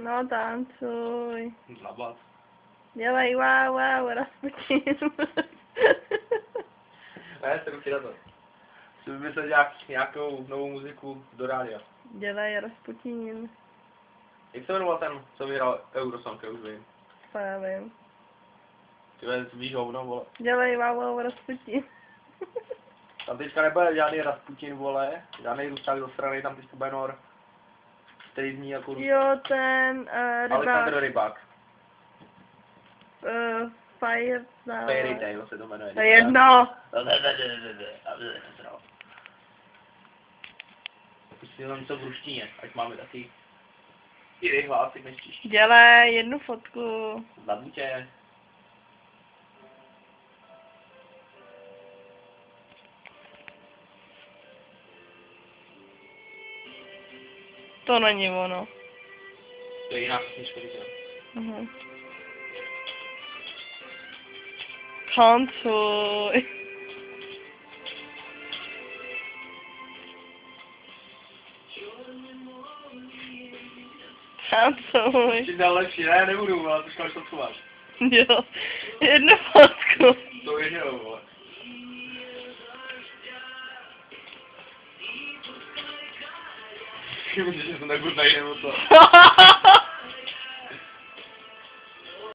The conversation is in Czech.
No tancuj. Zabat. Dělej wow wow Rasputin. Ne, se ruky na to. Chci vymyslet nějakou novou muziku do rádia. Dělej Rasputin. Jak se jmenoval ten, co vyhrál Eurosong, já už vím. To já vím. Ty víš hovno, vole. Dělej wow wow Rasputin. Tam teďka nebude žádný Rasputin, vole, žádný Rusák do strany, tam teďka bude Nor, který zní jako Jo, ten Alexander rybák. Rybák. Fire... Fairy Tail se to jmenuje. To je jedno. Pustím tam něco v ruštině, ať máme taky i hlásy než čeští. Dělej jednu fotku. Zabutě. To není ono. To je jiná písnička, víte. Tancuj. Tancuj. Ještě dál lepší, ne, nebudu, ale to škoda, co máš. Jo, jednu fotku. To je jednou, vole. Myslíš, že to nebudu najít, nebo to?